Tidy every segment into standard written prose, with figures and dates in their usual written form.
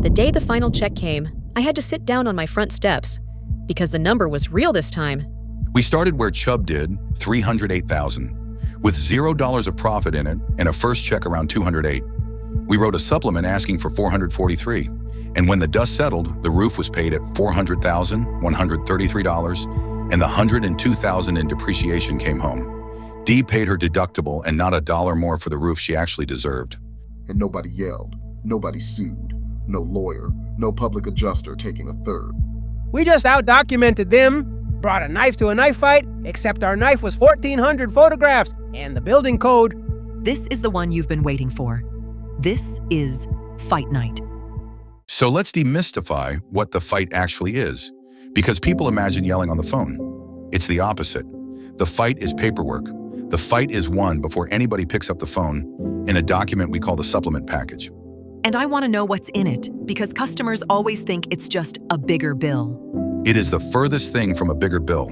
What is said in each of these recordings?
The day the final check came, I had to sit down on my front steps because the number was real this time. We started where Chubb did, $308,000, with $0 of profit in it and a first check around $208. We wrote a supplement asking for $443, and when the dust settled, the roof was paid at $400,133, and the $102,000 in depreciation came home. Dee paid her deductible and not a dollar more for the roof she actually deserved. And nobody yelled, nobody sued, no lawyer, no public adjuster taking a third. We just out-documented them, brought a knife to a knife fight, except our knife was 1,400 photographs, and the building code. This is the one you've been waiting for. This is Fight Night. So let's demystify what the fight actually is, because people imagine yelling on the phone. It's the opposite. The fight is paperwork. The fight is won before anybody picks up the phone in a document we call the supplement package. And I want to know what's in it, because customers always think it's just a bigger bill. It is the furthest thing from a bigger bill.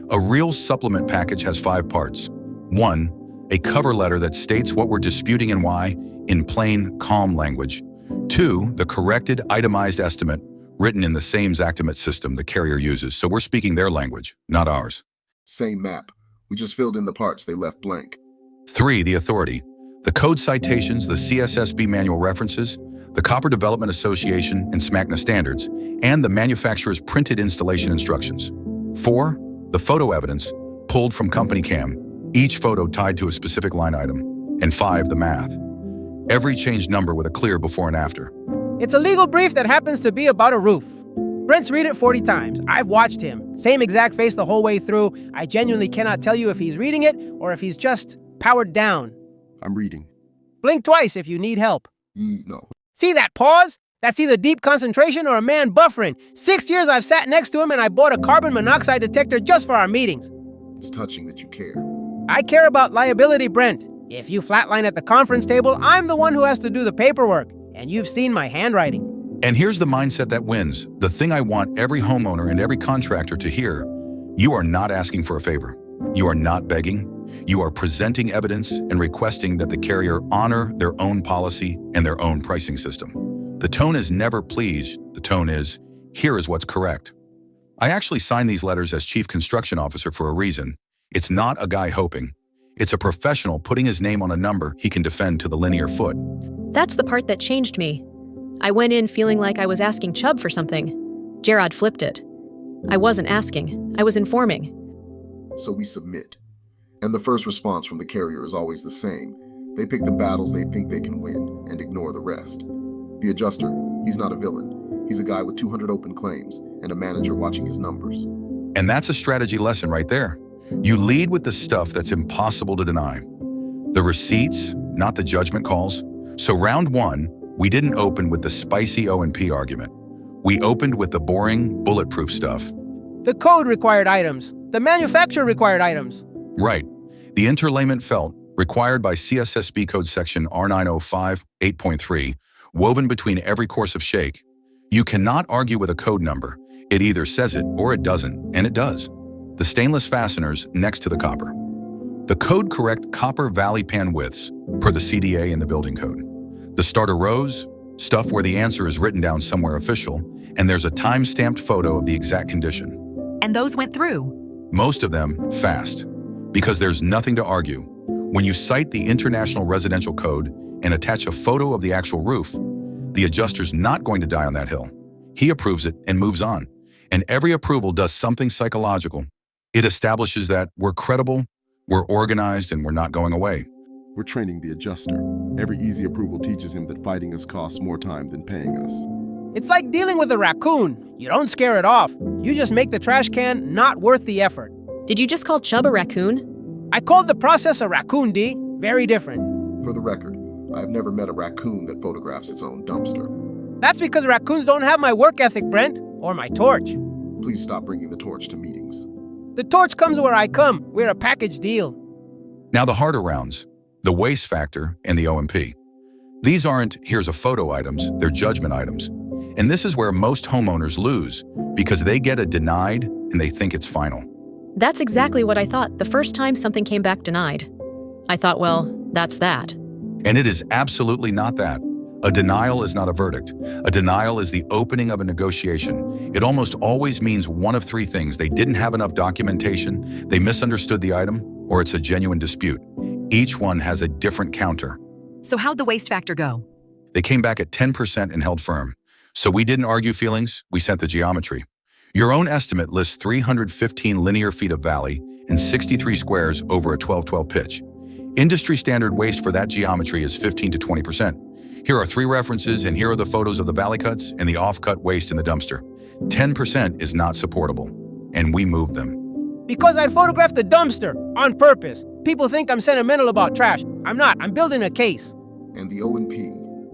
A real supplement package has 5 parts. 1, a cover letter that states what we're disputing and why in plain, calm language. 2, the corrected, itemized estimate written in the same Xactimate system the carrier uses, so we're speaking their language, not ours. Same map. We just filled in the parts they left blank. 3, the authority. The code citations, the CSSB manual references, the Copper Development Association and SMACNA standards, and the manufacturer's printed installation instructions. 4, the photo evidence pulled from company cam, each photo tied to a specific line item. And 5, the math. Every changed number with a clear before and after. It's a legal brief that happens to be about a roof. Brent's read it 40 times. I've watched him. Same exact face the whole way through. I genuinely cannot tell you if he's reading it or if he's just powered down. I'm reading. Blink twice if you need help. No. See that pause? That's either deep concentration or a man buffering. 6 years I've sat next to him and I bought a carbon monoxide detector just for our meetings. It's touching that you care. I care about liability, Brent. If you flatline at the conference table, I'm the one who has to do the paperwork. And you've seen my handwriting. And here's the mindset that wins. The thing I want every homeowner and every contractor to hear. You are not asking for a favor. You are not begging. You are presenting evidence and requesting that the carrier honor their own policy and their own pricing system. The tone is never please. The tone is, here is what's correct. I actually signed these letters as Chief Construction Officer for a reason. It's not a guy hoping. It's a professional putting his name on a number he can defend to the linear foot. That's the part that changed me. I went in feeling like I was asking Chubb for something. Gerard flipped it. I wasn't asking. I was informing. So we submit. And the first response from the carrier is always the same. They pick the battles they think they can win and ignore the rest. The adjuster, he's not a villain. He's a guy with 200 open claims and a manager watching his numbers. And that's a strategy lesson right there. You lead with the stuff that's impossible to deny. The receipts, not the judgment calls. So round 1, we didn't open with the spicy O&P argument. We opened with the boring, bulletproof stuff. The code required items. The manufacturer required items. Right. The interlayment felt, required by CSSB Code Section R905 8.3, woven between every course of shake. You cannot argue with a code number. It either says it or it doesn't, and it does. The stainless fasteners next to the copper. The code correct copper valley pan widths, per the CDA and the building code. The starter rows, stuff where the answer is written down somewhere official, and there's a time-stamped photo of the exact condition. And those went through. Most of them fast, because there's nothing to argue. When you cite the International Residential Code and attach a photo of the actual roof, the adjuster's not going to die on that hill. He approves it and moves on. And every approval does something psychological. It establishes that we're credible, we're organized, and we're not going away. We're training the adjuster. Every easy approval teaches him that fighting us costs more time than paying us. It's like dealing with a raccoon. You don't scare it off. You just make the trash can not worth the effort. Did you just call Chubb a raccoon? I called the process a raccoon, D. Very different. For the record, I've never met a raccoon that photographs its own dumpster. That's because raccoons don't have my work ethic, Brent, or my torch. Please stop bringing the torch to meetings. The torch comes where I come. We're a package deal. Now the harder rounds, the waste factor and the O&P. These aren't here's a photo items, they're judgment items. And this is where most homeowners lose because they get a denied and they think it's final. That's exactly what I thought the first time something came back denied. I thought, well, that's that. And it is absolutely not that. A denial is not a verdict. A denial is the opening of a negotiation. It almost always means one of three things. They didn't have enough documentation, they misunderstood the item, or it's a genuine dispute. Each one has a different counter. So how'd the waste factor go? They came back at 10% and held firm. So we didn't argue feelings, we sent the geometry. Your own estimate lists 315 linear feet of valley and 63 squares over a 12-12 pitch. Industry standard waste for that geometry is 15 to 20%. Here are three references, and here are the photos of the valley cuts and the off-cut waste in the dumpster. 10% is not supportable, and we moved them. Because I'd photographed the dumpster on purpose. People think I'm sentimental about trash. I'm not. I'm building a case. And the O&P.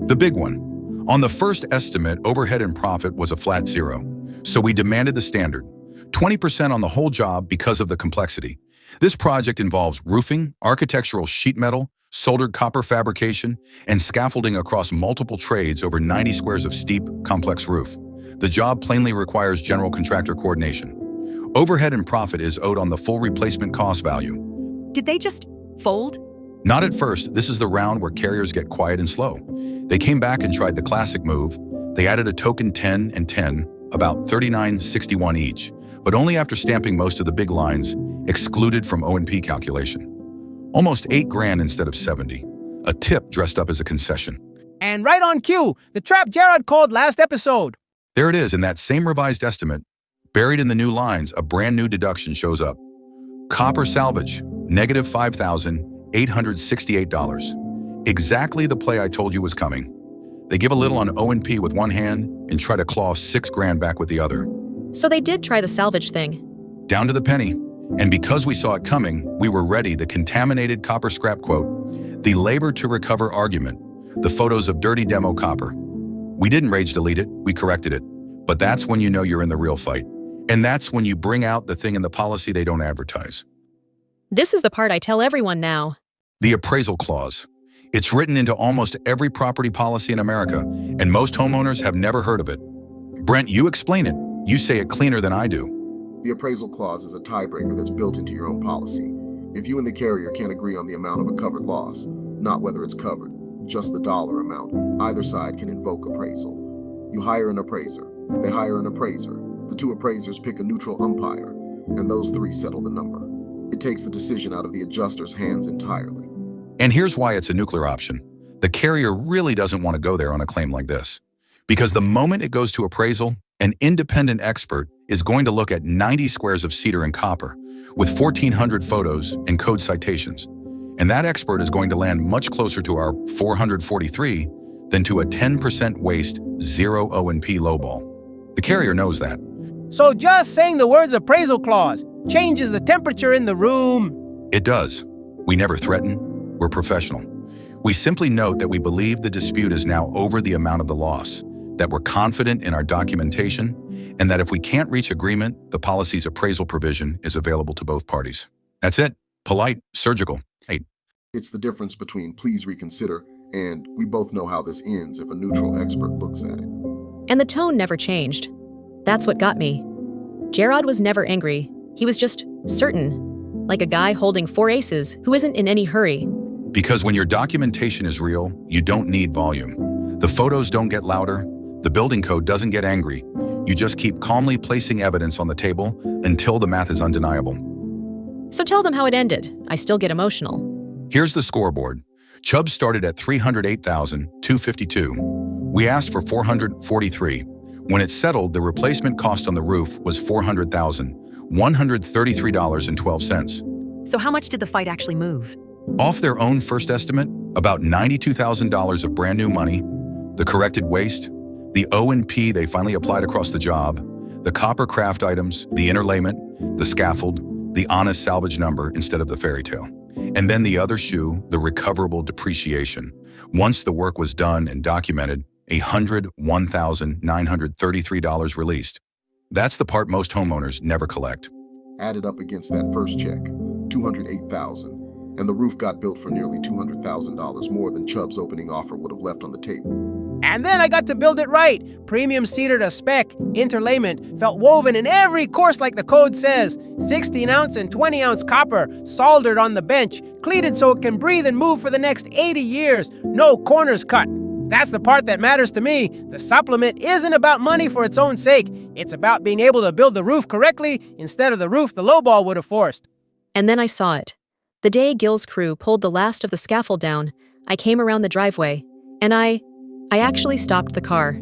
The big one. On the first estimate, overhead and profit was a flat zero. So we demanded the standard. 20% on the whole job because of the complexity. This project involves roofing, architectural sheet metal, soldered copper fabrication, and scaffolding across multiple trades over 90 squares of steep, complex roof. The job plainly requires general contractor coordination. Overhead and profit is owed on the full replacement cost value. Did they just fold? Not at first. This is the round where carriers get quiet and slow. They came back and tried the classic move. They added a token 10 and 10, about $39.61 each, but only after stamping most of the big lines, excluded from O&P calculation. Almost $8,000 instead of 70. A tip dressed up as a concession. And right on cue, the trap Gerard called last episode. There it is, in that same revised estimate. Buried in the new lines, a brand new deduction shows up. Copper salvage, negative $5,868. Exactly the play I told you was coming. They give a little on O&P with one hand and try to claw $6,000 back with the other. So they did try the salvage thing. Down to the penny. And because we saw it coming, we were ready. The contaminated copper scrap quote, the labor to recover argument, the photos of dirty demo copper. We didn't rage delete it, we corrected it. But that's when you know you're in the real fight. And that's when you bring out the thing in the policy they don't advertise. This is the part I tell everyone now. The appraisal clause. It's written into almost every property policy in America, and most homeowners have never heard of it. Brent, you explain it. You say it cleaner than I do. The appraisal clause is a tiebreaker that's built into your own policy. If you and the carrier can't agree on the amount of a covered loss, not whether it's covered, just the dollar amount, either side can invoke appraisal. You hire an appraiser. They hire an appraiser. The two appraisers pick a neutral umpire, and those three settle the number. It takes the decision out of the adjuster's hands entirely. And here's why it's a nuclear option. The carrier really doesn't want to go there on a claim like this. Because the moment it goes to appraisal, an independent expert is going to look at 90 squares of cedar and copper with 1,400 photos and code citations. And that expert is going to land much closer to our 443 than to a 10% waste, zero O&P lowball. The carrier knows that. So just saying the words appraisal clause changes the temperature in the room. It does. We never threaten. We're professional. We simply note that we believe the dispute is now over the amount of the loss, that we're confident in our documentation, and that if we can't reach agreement, the policy's appraisal provision is available to both parties. That's it. Polite, surgical. Hey. It's the difference between please reconsider and we both know how this ends if a neutral expert looks at it. And the tone never changed. That's what got me. Gerard was never angry. He was just certain, like a guy holding 4 aces who isn't in any hurry. Because when your documentation is real, you don't need volume. The photos don't get louder. The building code doesn't get angry. You just keep calmly placing evidence on the table until the math is undeniable. So tell them how it ended. I still get emotional. Here's the scoreboard. Chubb started at $308,252. We asked for $443. When it settled, the replacement cost on the roof was $400,133.12. So how much did the fight actually move? Off their own first estimate, about $92,000 of brand new money, the corrected waste, the O&P they finally applied across the job, the copper craft items, the interlayment, the scaffold, the honest salvage number instead of the fairy tale. And then the other shoe, the recoverable depreciation. Once the work was done and documented, $101,933 released. That's the part most homeowners never collect. Added up against that first check, $208,000, and the roof got built for nearly $200,000 more than Chubb's opening offer would have left on the table. And then I got to build it right. Premium cedar to spec, interlayment, felt woven in every course like the code says. 16-ounce and 20-ounce copper, soldered on the bench, cleated so it can breathe and move for the next 80 years. No corners cut. That's the part that matters to me. The supplement isn't about money for its own sake. It's about being able to build the roof correctly instead of the roof the lowball would have forced. And then I saw it. The day Gil's crew pulled the last of the scaffold down, I came around the driveway, and I actually stopped the car.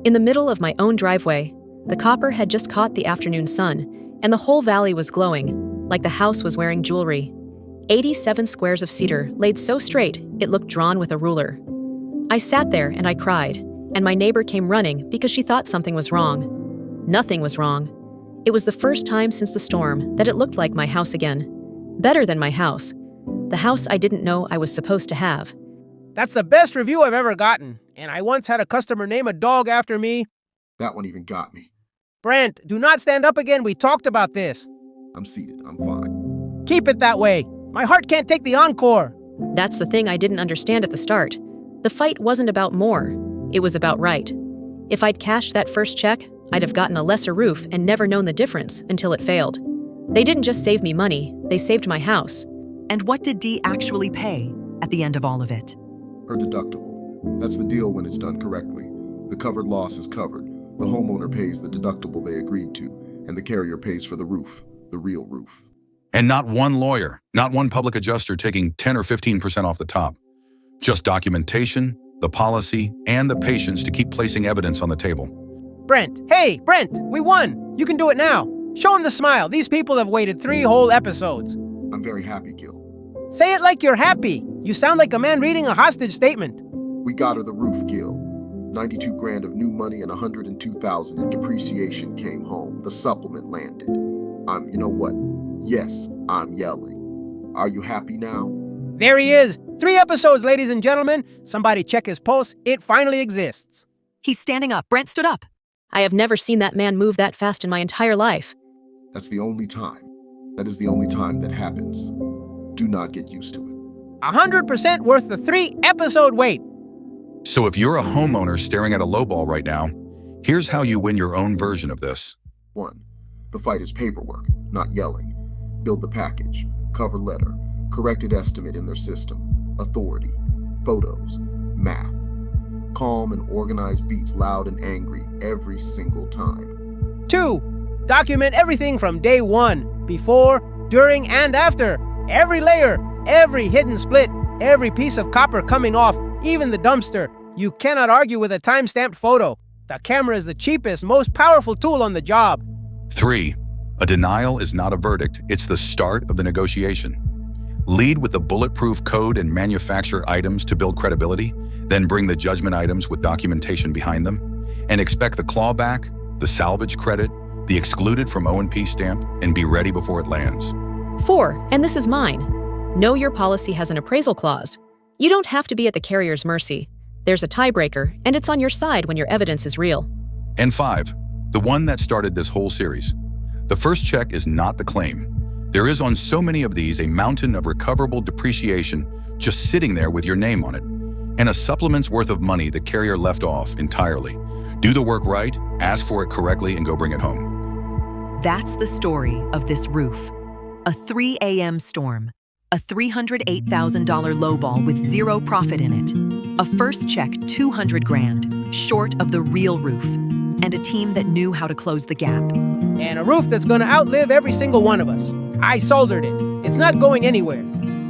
In the middle of my own driveway, the copper had just caught the afternoon sun, and the whole valley was glowing, like the house was wearing jewelry. 87 squares of cedar laid so straight it looked drawn with a ruler. I sat there and I cried, and my neighbor came running because she thought something was wrong. Nothing was wrong. It was the first time since the storm that it looked like my house again. Better than my house. The house I didn't know I was supposed to have. That's the best review I've ever gotten, and I once had a customer name a dog after me. That one even got me. Brent, do not stand up again. We talked about this. I'm seated. I'm fine. Keep it that way. My heart can't take the encore. That's the thing I didn't understand at the start. The fight wasn't about more. It was about right. If I'd cashed that first check, I'd have gotten a lesser roof and never known the difference until it failed. They didn't just save me money, they saved my house. And what did Dee actually pay at the end of all of it? Her deductible. That's the deal when it's done correctly. The covered loss is covered. The homeowner pays the deductible they agreed to, and the carrier pays for the roof, the real roof. And not one lawyer, not one public adjuster taking 10 or 15% off the top. Just documentation, the policy, and the patience to keep placing evidence on the table. Brent, hey, Brent, we won. You can do it now. Show them the smile. These people have waited 3 whole episodes. I'm very happy, Gil. Say it like you're happy. You sound like a man reading a hostage statement. We got her the roof, Gil. 92 grand of new money and 102,000 in depreciation came home. The supplement landed. You know what? Yes, I'm yelling. Are you happy now? There he is. 3 episodes, ladies and gentlemen. Somebody check his pulse. It finally exists. He's standing up. Brent stood up. I have never seen that man move that fast in my entire life. That's the only time. That is the only time that happens. Do not get used to it. 100% worth the 3 episode wait. So if you're a homeowner staring at a lowball right now, here's how you win your own version of this. 1. The fight is paperwork, not yelling. Build the package, cover letter, corrected estimate in their system, authority, photos, math. Calm and organized beats loud and angry every single time. 2. Document everything from day 1, before, during, and after. Every layer, every hidden split, every piece of copper coming off, even the dumpster. You cannot argue with a time-stamped photo. The camera is the cheapest, most powerful tool on the job. 3. A denial is not a verdict, it's the start of the negotiation. Lead with the bulletproof code and manufacture items to build credibility, then bring the judgment items with documentation behind them, and expect the clawback, the salvage credit, the excluded from O&P stamp, and be ready before it lands. 4, and this is mine. Know your policy has an appraisal clause. You don't have to be at the carrier's mercy. There's a tiebreaker, and it's on your side when your evidence is real. And 5, the one that started this whole series. The first check is not the claim. There is on so many of these a mountain of recoverable depreciation just sitting there with your name on it, and a supplement's worth of money the carrier left off entirely. Do the work right, ask for it correctly, and go bring it home. That's the story of this roof. A 3 a.m. storm. A $308,000 lowball with 0 profit in it. A first check 200 grand, short of the real roof. And a team that knew how to close the gap. And a roof that's gonna outlive every single one of us. I soldered it. It's not going anywhere.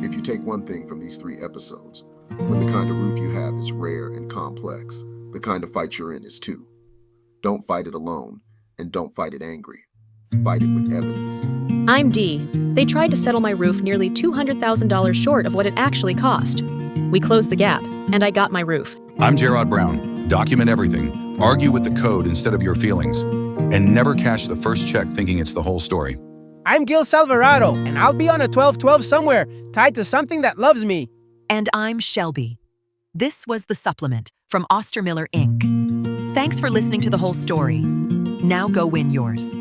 If you take one thing from these 3 episodes, when the kind of roof you have is rare and complex, the kind of fight you're in is too. Don't fight it alone, and don't fight it angry. Fight it with evidence. I'm Dee. They tried to settle my roof nearly $200,000 short of what it actually cost. We closed the gap, and I got my roof. I'm Gerard Brown. Document everything. Argue with the code instead of your feelings. And never cash the first check thinking it's the whole story. I'm Gil Salvarado, and I'll be on a 1212 somewhere, tied to something that loves me. And I'm Shelby. This was The Supplement from Ostermiller Inc. Thanks for listening to the whole story. Now go win yours.